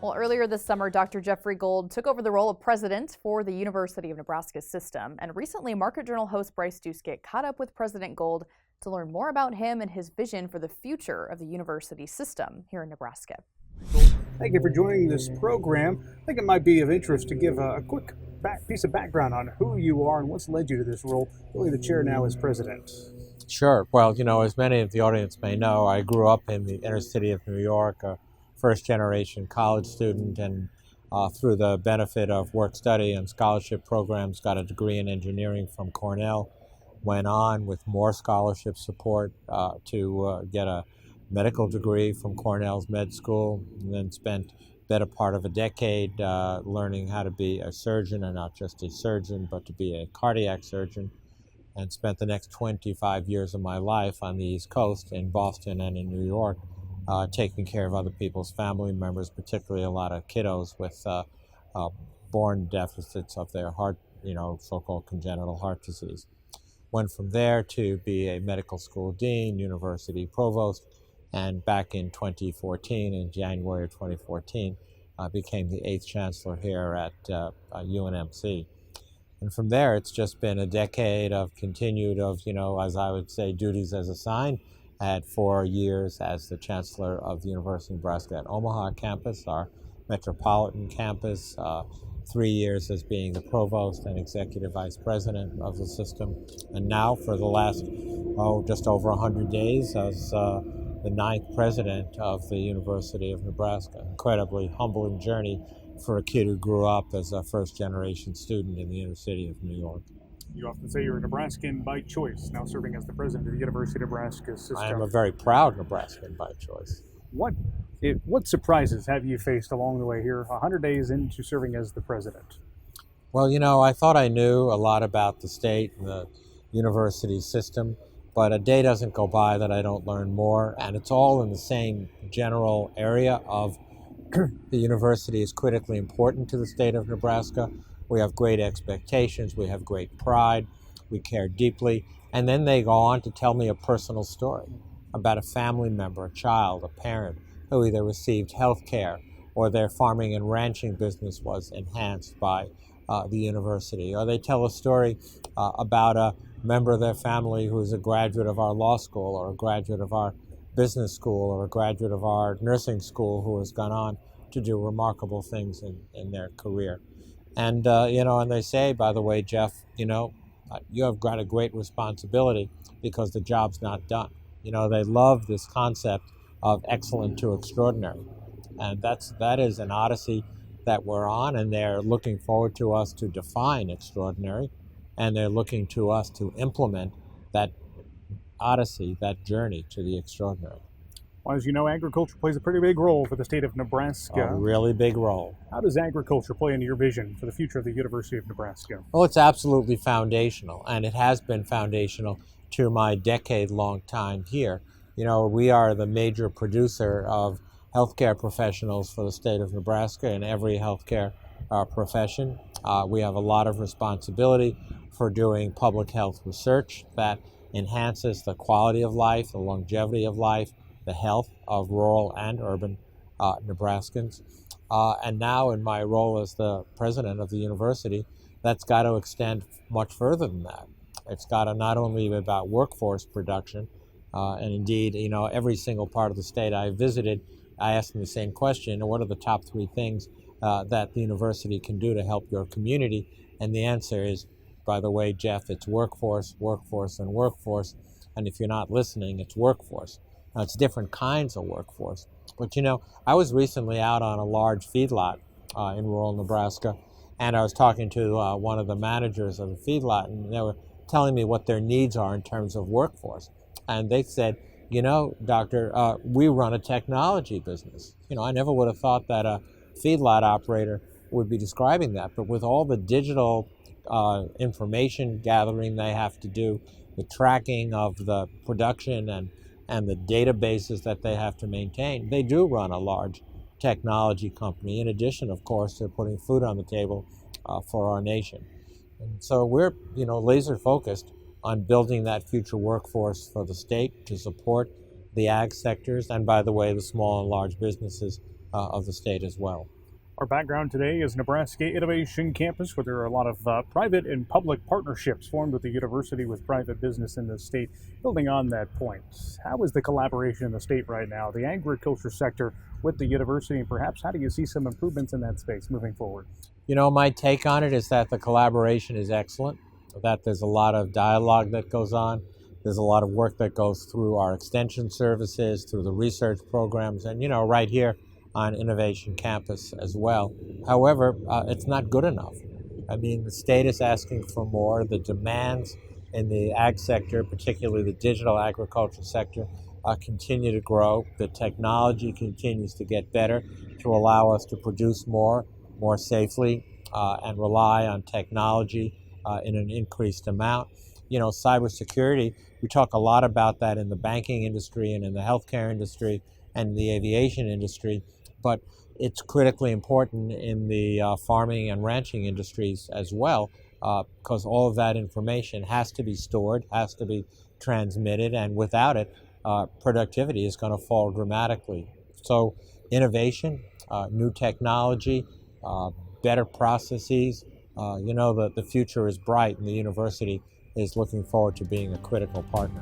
Well, earlier this summer, Dr. Jeffrey Gold took over the role of president for the University of Nebraska system. And recently, Market Journal host Bryce Doeschot caught up with President Gold to learn more about him and his vision for the future of the university system here in Nebraska. Thank you for joining this program. I think it might be of interest to give a quick piece of background on who you are and what's led you to this role, really the chair now as president. Sure. Well, as many of the audience may know, I grew up in the inner city of New York, a first-generation college student, and through the benefit of work-study and scholarship programs, got a degree in engineering from Cornell, went on with more scholarship support to get a medical degree from Cornell's med school, and then spent better part of a decade learning how to be a surgeon, and not just a surgeon, but to be a cardiac surgeon, and spent the next 25 years of my life on the East Coast in Boston and in New York, taking care of other people's family members, particularly a lot of kiddos with born deficits of their heart, so-called congenital heart disease. Went from there to be a medical school dean, university provost, and back in 2014, in January of 2014, became the 8th chancellor here at UNMC. And from there, it's just been a decade of continued as I would say, duties as assigned. I had 4 years as the chancellor of the University of Nebraska at Omaha campus, our metropolitan campus, 3 years as being the provost and executive vice president of the system, and now for the last, just over 100 days as the 9th president of the University of Nebraska. Incredibly humbling journey for a kid who grew up as a first-generation student in the inner city of New York. You often say you're a Nebraskan by choice, now serving as the president of the University of Nebraska system. I am a very proud Nebraskan by choice. What surprises have you faced along the way here, 100 days into serving as the president? Well, I thought I knew a lot about the state and the university system, but a day doesn't go by that I don't learn more, and it's all in the same general area of the university is critically important to the state of Nebraska. We have great expectations, we have great pride, we care deeply, and then they go on to tell me a personal story about a family member, a child, a parent, who either received health care or their farming and ranching business was enhanced by the university. Or they tell a story about a member of their family who is a graduate of our law school, or a graduate of our business school, or a graduate of our nursing school who has gone on to do remarkable things in their career. And, and they say, by the way, Jeff, you have got a great responsibility because the job's not done. They love this concept of excellent to extraordinary. And that is an odyssey that we're on, and they're looking forward to us to define extraordinary, and they're looking to us to implement that odyssey, that journey to the extraordinary. Well, as you know, agriculture plays a pretty big role for the state of Nebraska. A really big role. How does agriculture play into your vision for the future of the University of Nebraska? Well, it's absolutely foundational, and it has been foundational to my decade-long time here. We are the major producer of healthcare professionals for the state of Nebraska in every healthcare profession. We have a lot of responsibility for doing public health research that enhances the quality of life, the longevity of life, the health of rural and urban Nebraskans. And now in my role as the president of the university, that's got to extend much further than that. It's got to not only be about workforce production, and indeed, every single part of the state I visited, I asked them the same question: what are the top 3 things that the university can do to help your community? And the answer is, by the way, Jeff, it's workforce, workforce, and workforce. And if you're not listening, it's workforce. Now, it's different kinds of workforce. But I was recently out on a large feedlot in rural Nebraska, and I was talking to one of the managers of the feedlot, and they were telling me what their needs are in terms of workforce. And they said, Doctor, we run a technology business. I never would have thought that a feedlot operator would be describing that, but with all the digital information gathering they have to do, the tracking of the production and the databases that they have to maintain, they do run a large technology company, in addition, of course, to putting food on the table for our nation. And so we're, laser focused on building that future workforce for the state to support the ag sectors and, by the way, the small and large businesses of the state as well. Our background today is Nebraska Innovation Campus, where there are a lot of private and public partnerships formed with the university with private business in the state. Building on that point, how is the collaboration in the state right now, the agriculture sector with the university, and perhaps how do you see some improvements in that space moving forward? You know, my take on it is that the collaboration is excellent, that there's a lot of dialogue that goes on. There's a lot of work that goes through our extension services, through the research programs, and, right here on Innovation Campus as well. However, it's not good enough. I mean, the state is asking for more. The demands in the ag sector, particularly the digital agriculture sector, continue to grow. The technology continues to get better to allow us to produce more safely, and rely on technology in an increased amount. Cybersecurity, we talk a lot about that in the banking industry and in the healthcare industry and the aviation industry, but it's critically important in the farming and ranching industries as well, because all of that information has to be stored, has to be transmitted, and without it, productivity is going to fall dramatically. So innovation, new technology, better processes, the future is bright, and the university is looking forward to being a critical partner.